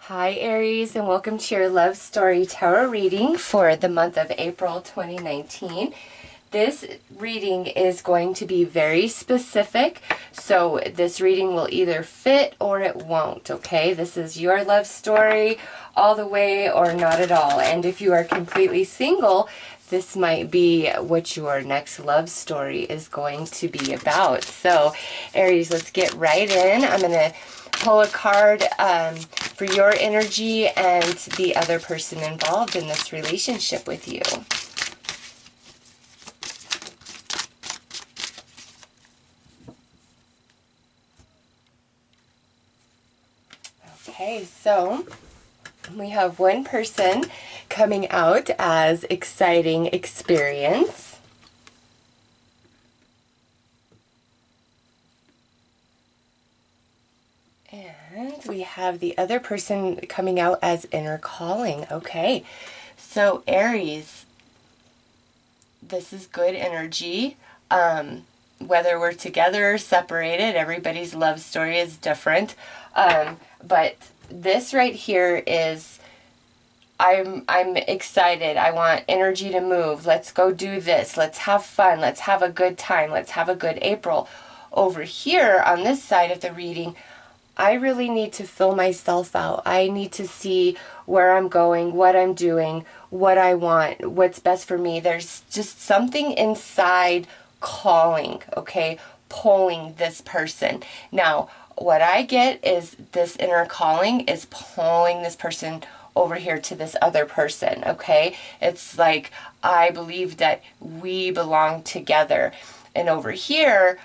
Hi Aries, and welcome to your Love Story Tarot reading for the month of April 2019. This reading is going to be very specific, so this reading will either fit or it won't, okay? This is your love story all the way or not at all. And if you are completely single, this might be what your next love story is going to be about. So Aries, let's get right in. I'm going to pull a card for your energy and the other person involved in this relationship with you. Okay, so we have one person coming out as exciting experience. And we have the other person coming out as inner calling. Okay, so Aries, this is good energy. Whether we're together or separated, everybody's love story is different. But this right here is, I'm excited. I want energy to move. Let's go do this. Let's have fun. Let's have a good time. Let's have a good April. Over here on this side of the reading, I really need to fill myself out. I need to see where I'm going, what I'm doing, what I want, what's best for me. There's just something inside calling, okay, pulling this person. Now, what I get is this inner calling is pulling this person over here to this other person, okay? It's like, I believe that we belong together. And over here,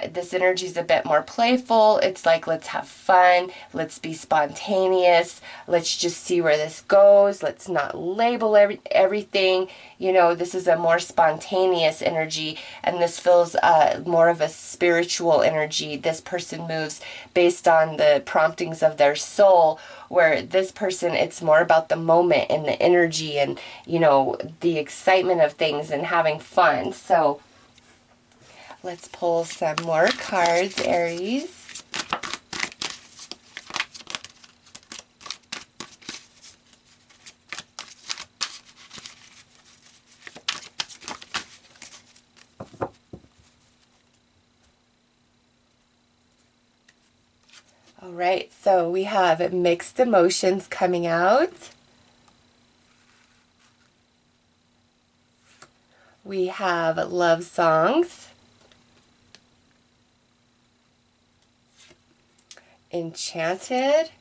this energy is a bit more playful. It's like, let's have fun. Let's be spontaneous. Let's just see where this goes. Let's not label everything. You know, this is a more spontaneous energy, and this feels more of a spiritual energy. This person moves based on the promptings of their soul, where this person, it's more about the moment and the energy and, you know, the excitement of things and having fun. So let's pull some more cards, Aries. All right, so we have mixed emotions coming out. We have love songs. Enchanted.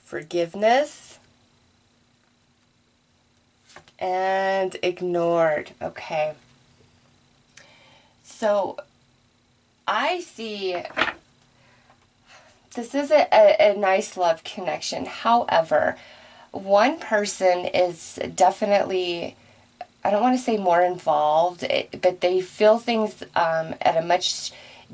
Forgiveness. And ignored. Okay. So I see this is a nice love connection. However, one person is definitely, I don't want to say more involved, but they feel things at a much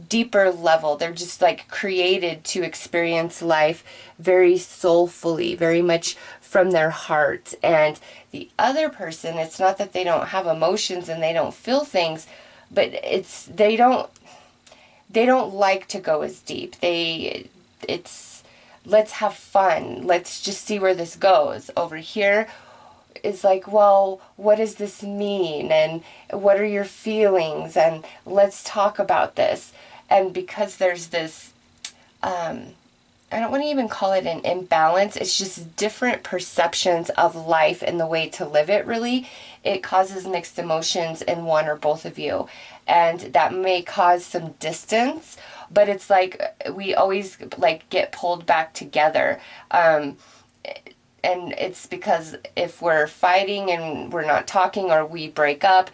deeper level. They're just like created to experience life very soulfully, very much from their heart. And the other person, it's not that they don't have emotions and they don't feel things, but it's they don't like to go as deep. It's let's have fun. Let's just see where this goes. Over here is like, well, what does this mean? And what are your feelings? And let's talk about this. And because there's this, I don't want to even call it an imbalance. It's just different perceptions of life and the way to live it, really. It causes mixed emotions in one or both of you. And that may cause some distance, but it's like we always like get pulled back together. And it's because if we're fighting and we're not talking or we break up,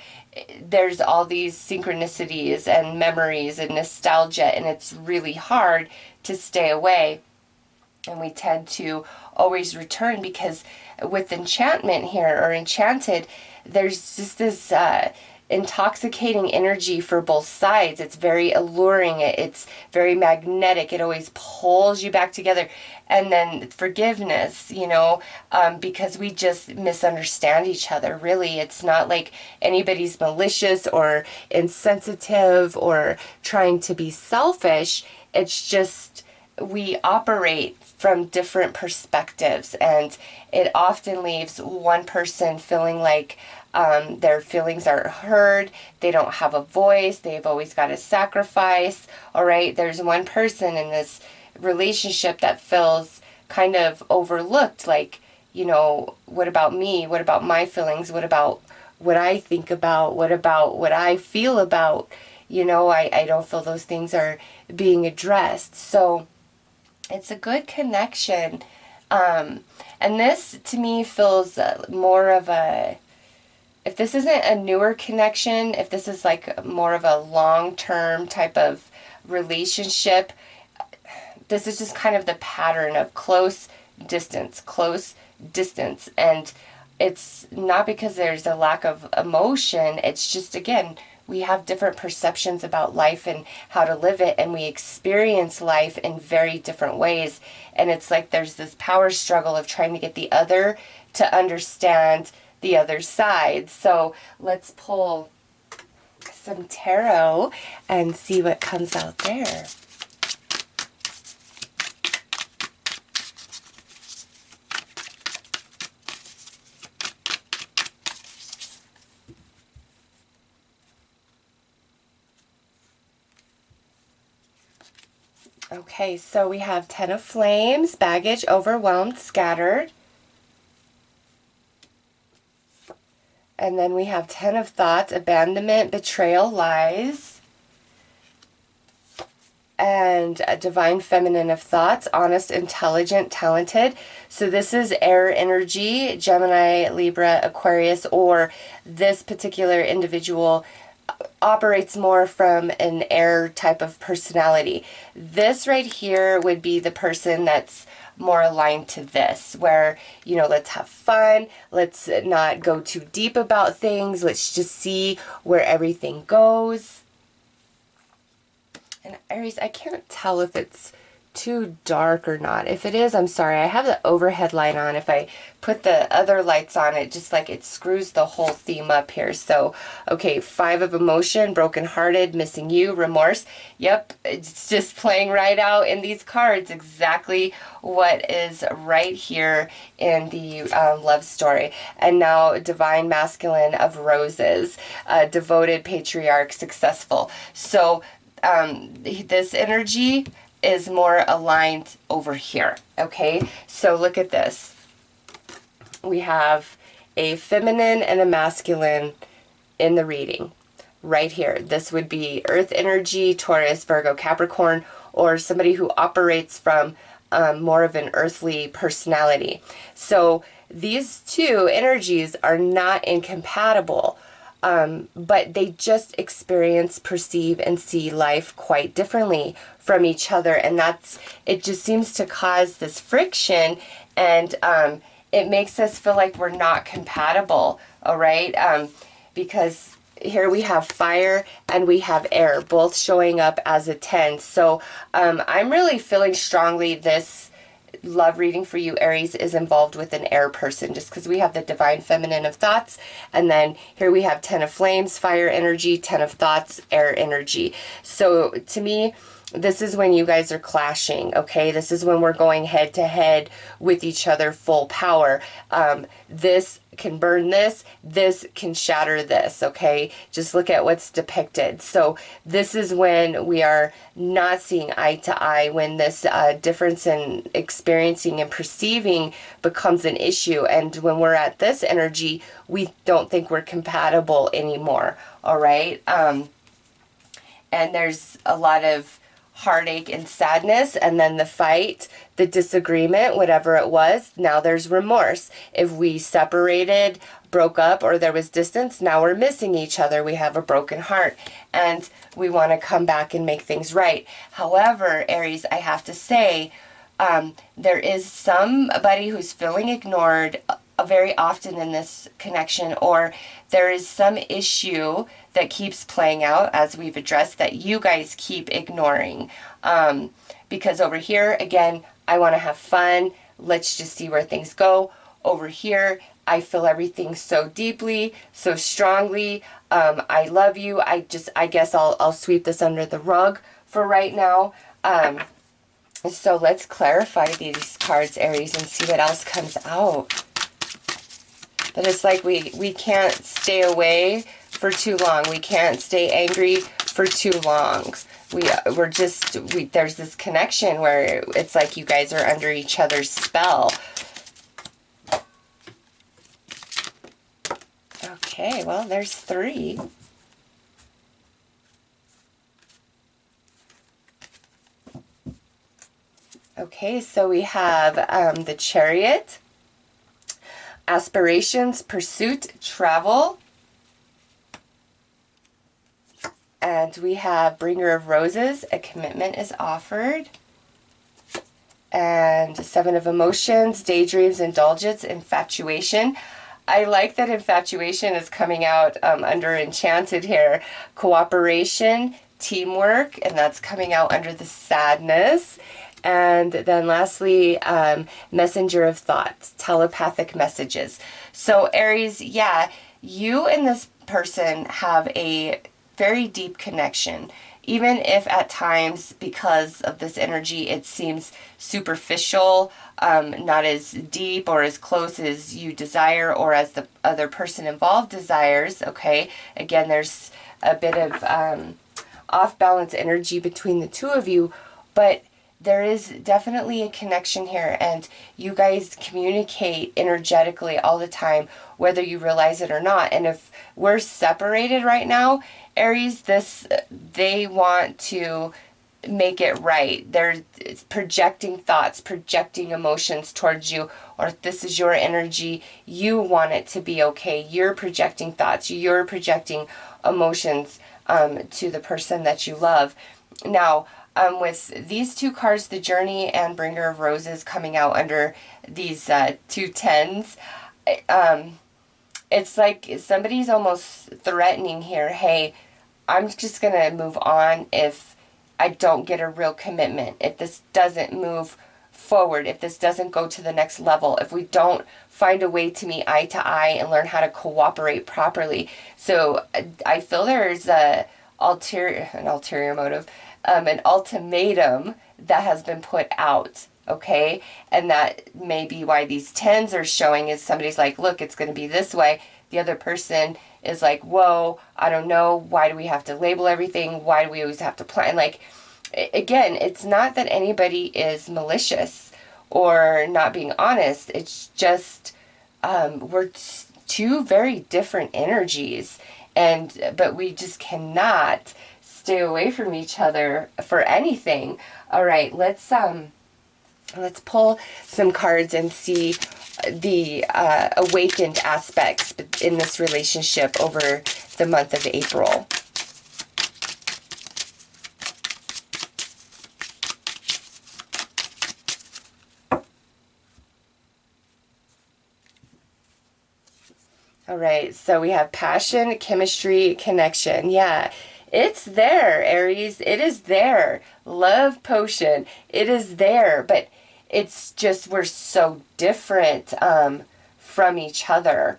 there's all these synchronicities and memories and nostalgia, and it's really hard to stay away. And we tend to always return because with enchantment here, or enchanted, there's just this intoxicating energy for both sides. It's very alluring. It's very magnetic. It always pulls you back together. And then forgiveness, you know, because we just misunderstand each other. Really, it's not like anybody's malicious or insensitive or trying to be selfish. It's just we operate from different perspectives, and it often leaves one person feeling like their feelings are heard, they don't have a voice, they've always got to sacrifice. All right, there's one person in this relationship that feels kind of overlooked, like, you know, what about me? What about my feelings? What about what I think about? What about what I feel about? You know, I don't feel those things are being addressed. So it's a good connection. And this to me feels more of a, if this isn't a newer connection, if this is like more of a long-term type of relationship, this is just kind of the pattern of close distance. And it's not because there's a lack of emotion. It's just, again, we have different perceptions about life and how to live it, and we experience life in very different ways. And it's like there's this power struggle of trying to get the other to understand the other side. So let's pull some tarot and see what comes out there. Okay, so we have Ten of Flames, baggage, overwhelmed, scattered. And then we have Ten of Thoughts, abandonment, betrayal, lies. And a Divine Feminine of Thoughts, honest, intelligent, talented. So this is air energy, Gemini, Libra, Aquarius, or this particular individual operates more from an air type of personality. This right here would be the person that's more aligned to this, where, you know, let's have fun, let's not go too deep about things, let's just see where everything goes. And Aries, I can't tell if it's too dark or not. If it is, I'm sorry. I have the overhead light on. If I put the other lights on, it just like it screws the whole theme up here. So, okay, Five of Emotion, brokenhearted, missing you, remorse. Yep, it's just playing right out in these cards exactly what is right here in the love story. And now Divine Masculine of Roses, devoted, patriarch, successful. So this energy is more aligned over here, okay? So look at this. We have a feminine and a masculine in the reading right here. This would be Earth energy, Taurus, Virgo, Capricorn, or somebody who operates from more of an earthly personality. So these two energies are not incompatible. But they just experience, perceive, and see life quite differently from each other. And it just seems to cause this friction, and it makes us feel like we're not compatible, all right? Because here we have fire and we have air, both showing up as a 10. So I'm really feeling strongly this love reading for you, Aries, is involved with an air person, just because we have the Divine Feminine of Thoughts, and then here we have Ten of Flames, fire energy, Ten of Thoughts, air energy. So to me, this is when you guys are clashing, okay? This is when we're going head to head with each other full power. This can burn this can shatter this, okay? Just look at what's depicted. So this is when we are not seeing eye to eye, when this difference in experiencing and perceiving becomes an issue. And when we're at this energy, we don't think we're compatible anymore, all right? And there's a lot of heartache and sadness, and then the fight, the disagreement, whatever it was, now there's remorse. If we separated, broke up, or there was distance, now we're missing each other. We have a broken heart, and we want to come back and make things right. However, Aries, I have to say, there is somebody who's feeling ignored very often in this connection, or there is some issue that keeps playing out, as we've addressed, that you guys keep ignoring. Because over here, again, I want to have fun. Let's just see where things go. Over here, I feel everything so deeply, so strongly. I love you. I guess I'll sweep this under the rug for right now. So let's clarify these cards, Aries, and see what else comes out. But it's like we can't stay away for too long. We can't stay angry for too long. There's this connection where it's like you guys are under each other's spell. Okay, well, there's 3. Okay, so we have the Chariot, aspirations, pursuit, travel. And we have Bringer of Roses, a commitment is offered. And 7 of Emotions, daydreams, indulgence, infatuation. I like that infatuation is coming out under Enchanted here. Cooperation, teamwork, and that's coming out under the sadness. And then lastly, messenger of thoughts, telepathic messages. So Aries, yeah, you and this person have a very deep connection. Even if at times, because of this energy, it seems superficial, not as deep or as close as you desire or as the other person involved desires, okay? Again, there's a bit of off-balance energy between the two of you, but there is definitely a connection here, and you guys communicate energetically all the time, whether you realize it or not. And if we're separated right now, Aries, they want to make it right. They're projecting thoughts, projecting emotions towards you, or if this is your energy, you want it to be okay. You're projecting thoughts, you're projecting emotions to the person that you love. Now, with these 2 cards, the Journey and Bringer of Roses, coming out under these 2 tens, it's like somebody's almost threatening here, hey, I'm just going to move on if I don't get a real commitment, if this doesn't move forward, if this doesn't go to the next level, if we don't find a way to meet eye to eye and learn how to cooperate properly. So I feel there's an ulterior motive, an ultimatum that has been put out, okay? And that may be why these 10s are showing, is somebody's like, look, it's going to be this way. The other person is like, whoa, I don't know. Why do we have to label everything? Why do we always have to plan? Like, again, it's not that anybody is malicious or not being honest. It's just we're 2 very different energies, but we just cannot stay away from each other for anything. All right, let's pull some cards and see the awakened aspects in this relationship over the month of April. All right, so we have passion, chemistry, connection. Yeah, it's there, Aries. It is there. Love potion. It is there, but it's just we're so different from each other.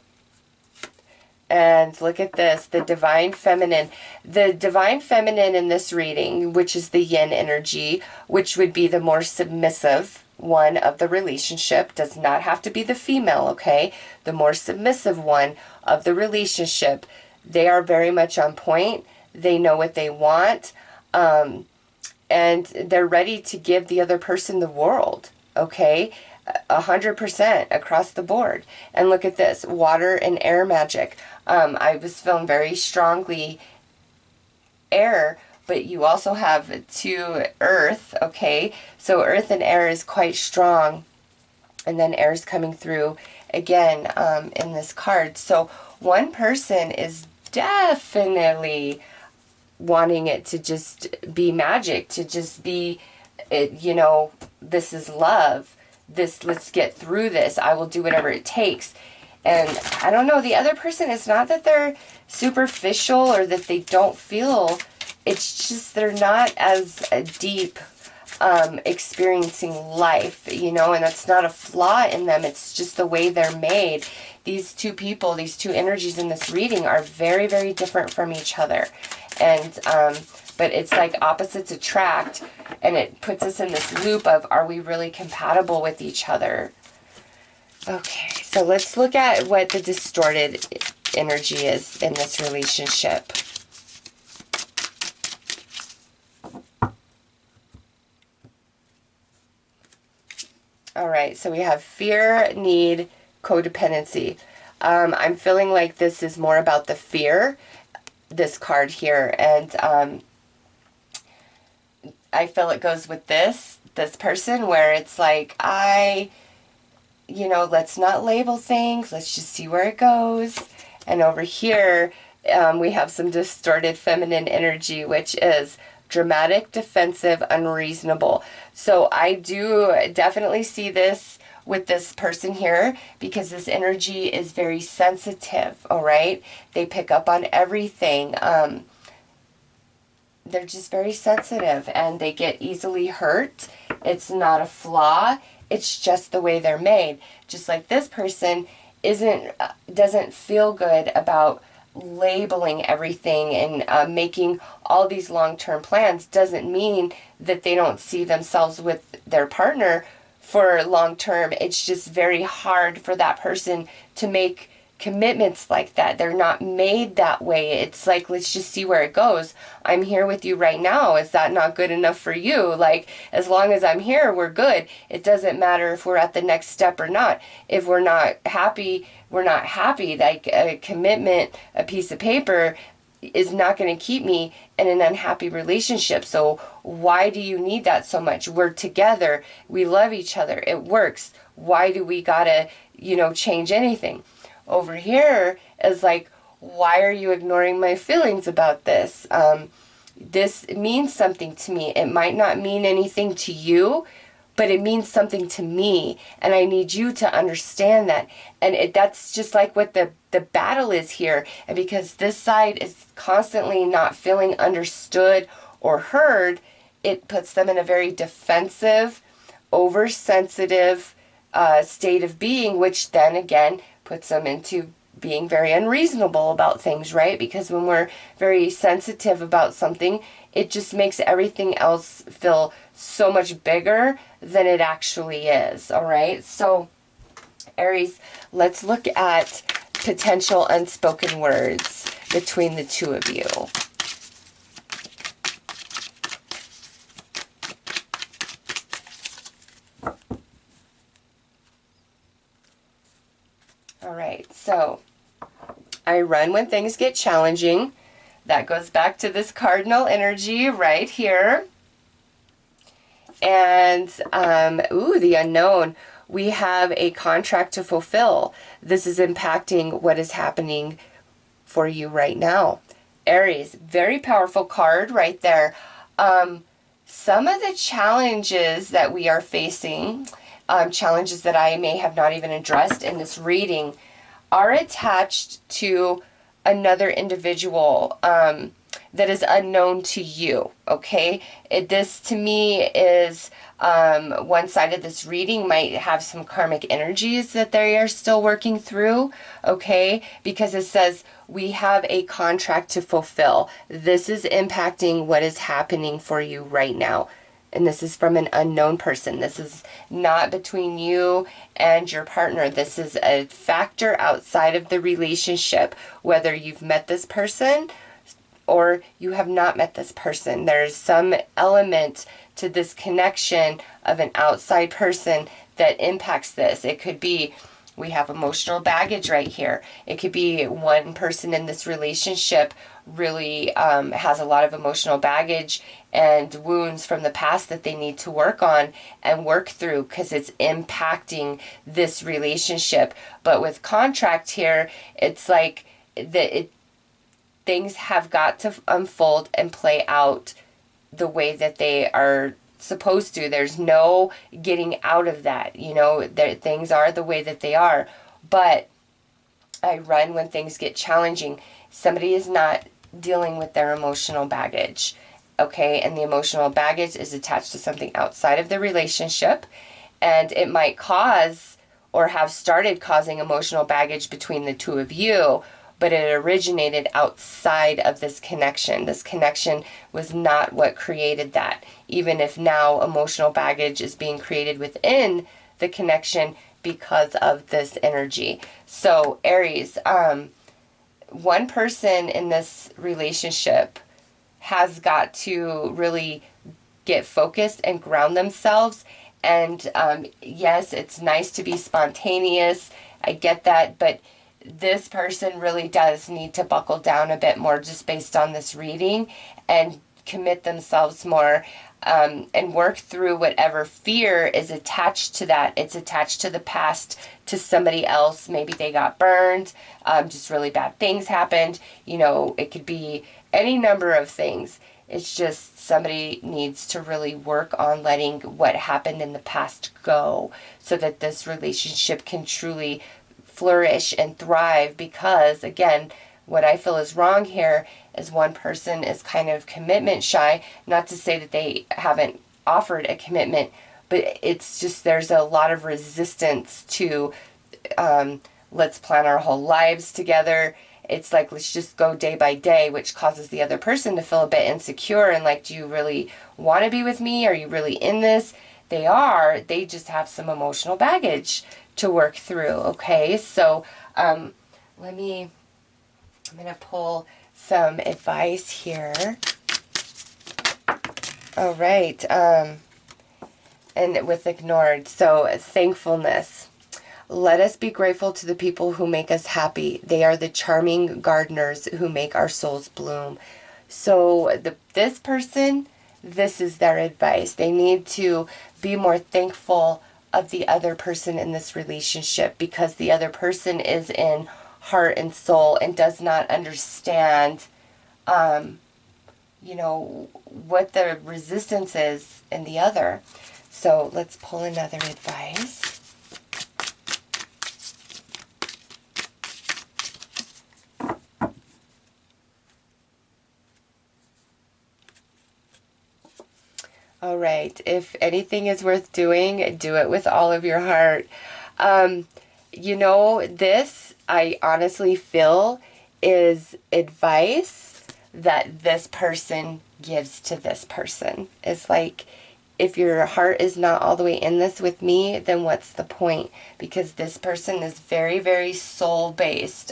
And look at this, the divine feminine. The divine feminine in this reading, which is the yin energy, which would be the more submissive one of the relationship, does not have to be the female, okay? The more submissive one of the relationship. They are very much on point. They know what they want. And they're ready to give the other person the world, okay? 100% across the board. And look at this, water and air magic. I was feeling very strongly air, but you also have 2 earth, okay? So earth and air is quite strong. And then air is coming through again in this card. So one person is definitely wanting it to just be magic, to just be, you know, this is love. Let's get through this. I will do whatever it takes. And I don't know, the other person, it's not that they're superficial or that they don't feel, it's just they're not as deep experiencing life, you know, and that's not a flaw in them. It's just the way they're made. These 2 people, these 2 energies in this reading are very, very different from each other. And but it's like opposites attract, and it puts us in this loop of, are we really compatible with each other? Okay, so let's look at what the distorted energy is in this relationship. All right, so we have fear, need, codependency. I'm feeling like this is more about the fear, this card here, and I feel it goes with this person, where it's like, let's not label things, let's just see where it goes. And over here, we have some distorted feminine energy, which is dramatic, defensive, unreasonable. So I do definitely see this with this person here, because this energy is very sensitive, all right? They pick up on everything. They're just very sensitive, and they get easily hurt. It's not a flaw. It's just the way they're made. Just like this person doesn't feel good about labeling everything and making all these long-term plans. Doesn't mean that they don't see themselves with their partner for long-term. It's just very hard for that person to make commitments like that. They're not made that way. It's like, let's just see where it goes. I'm here with you right now. Is that not good enough for you? Like, as long as I'm here, we're good. It doesn't matter if we're at the next step or not. If we're not happy, we're not happy. Like, a commitment, a piece of paper is not going to keep me in an unhappy relationship. So why do you need that so much? We're together. We love each other. It works. Why do we gotta, change anything? Over here is like, why are you ignoring my feelings about this? This means something to me. It might not mean anything to you, but it means something to me, and I need you to understand that. And that's just like what the battle is here. And because this side is constantly not feeling understood or heard, it puts them in a very defensive, oversensitive state of being, which then again puts them into being very unreasonable about things, right? Because when we're very sensitive about something, it just makes everything else feel so much bigger than it actually is, all right? So, Aries, let's look at potential unspoken words between the two of you. All right, so I run when things get challenging. That goes back to this cardinal energy right here. And, the unknown. We have a contract to fulfill. This is impacting what is happening for you right now. Aries, very powerful card right there. Some of the challenges that we are facing, challenges that I may have not even addressed in this reading, are attached to another individual that is unknown to you, okay? This, to me, is one side of this reading might have some karmic energies that they are still working through, okay? Because it says, we have a contract to fulfill. This is impacting what is happening for you right now. And this is from an unknown person. This is not between you and your partner. This is a factor outside of the relationship, whether you've met this person or you have not met this person. There's some element to this connection of an outside person that impacts this. It could be, we have emotional baggage right here. It could be one person in this relationship really has a lot of emotional baggage and wounds from the past that they need to work on and work through, because it's impacting this relationship. But with contract here, it's like things have got to unfold and play out the way that they are supposed to. There's no getting out of that. Things are the way that they are. But I run when things get challenging. Somebody is not dealing with their emotional baggage, okay? And the emotional baggage is attached to something outside of the relationship, and it might cause or have started causing emotional baggage between the two of you, but it originated outside of this connection. This connection was not what created that. Even if now emotional baggage is being created within the connection because of this energy. So Aries, one person in this relationship has got to really get focused and ground themselves. And yes, it's nice to be spontaneous. I get that, but this person really does need to buckle down a bit more just based on this reading and commit themselves more, and work through whatever fear is attached to that. It's attached to the past, to somebody else. Maybe they got burned, just really bad things happened. You know, it could be any number of things. It's just somebody needs to really work on letting what happened in the past go so that this relationship can truly flourish and thrive. Because, again, what I feel is wrong here is one person is kind of commitment shy. Not to say that they haven't offered a commitment, but it's just there's a lot of resistance to let's plan our whole lives together. It's like, let's just go day by day, which causes the other person to feel a bit insecure and like, do you really want to be with me? Are you really in this? They are. They just have some emotional baggage to work through. Okay, so I'm going to pull some advice here. All right, and with ignored. So thankfulness. Let us be grateful to the people who make us happy. They are the charming gardeners who make our souls bloom. So this person, this is their advice. They need to be more thankful of the other person in this relationship, because the other person is in heart and soul and does not understand, you know, what the resistance is in the other. So let's pull another advice. All right. If anything is worth doing, do it with all of your heart. You know, this, I honestly feel, is advice that this person gives to this person. It's like, if your heart is not all the way in this with me, then what's the point? Because this person is very, very soul-based.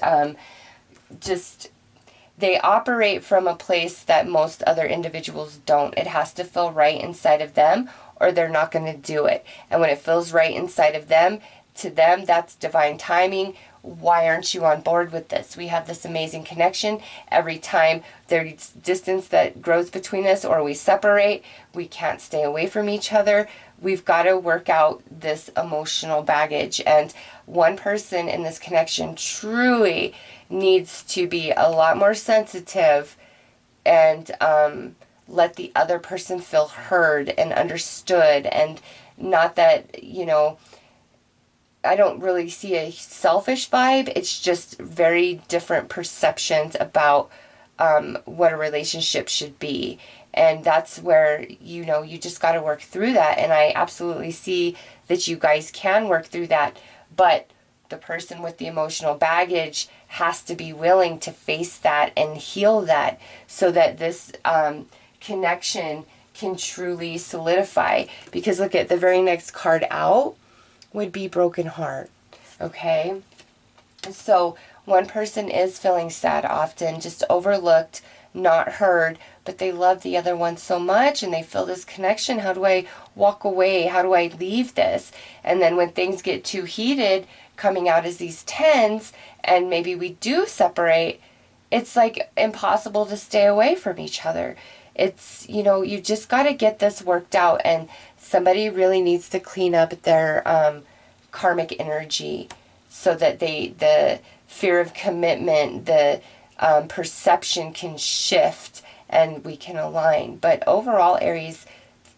They operate from a place that most other individuals don't. It has to feel right inside of them, or they're not going to do it. And when it feels right inside of them, to them, that's divine timing. Why aren't you on board with this? We have this amazing connection. Every time there's distance that grows between us or we separate, we can't stay away from each other. We've got to work out this emotional baggage. And one person in this connection truly needs to be a lot more sensitive and let the other person feel heard and understood. And not that, you know, I don't really see a selfish vibe. It's just very different perceptions about what a relationship should be. And that's where, you know, you just got to work through that. And I absolutely see that you guys can work through that. But the person with the emotional baggage has to be willing to face that and heal that so that this connection can truly solidify. Because look at the very next card out would be broken heart. Okay? So one person is feeling sad often, just overlooked, not heard, but they love the other one so much and they feel this connection. How do I walk away? How do I leave this? And then when things get too heated, coming out as these tens, and maybe we do separate, it's like impossible to stay away from each other. It's, you know, you just got to get this worked out, and somebody really needs to clean up their karmic energy so that the fear of commitment, the perception can shift and we can align. But overall, Aries,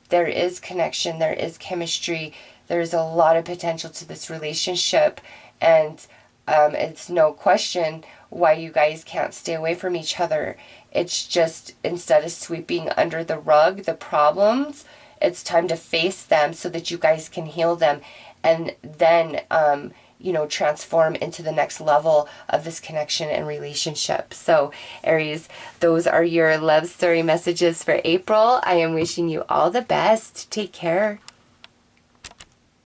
there is connection, there is chemistry, there's a lot of potential to this relationship, and it's no question why you guys can't stay away from each other. It's just, instead of sweeping under the rug the problems, it's time to face them so that you guys can heal them. And then transform into the next level of this connection and relationship. So, Aries, those are your love story messages for April. I am wishing you all the best. Take care.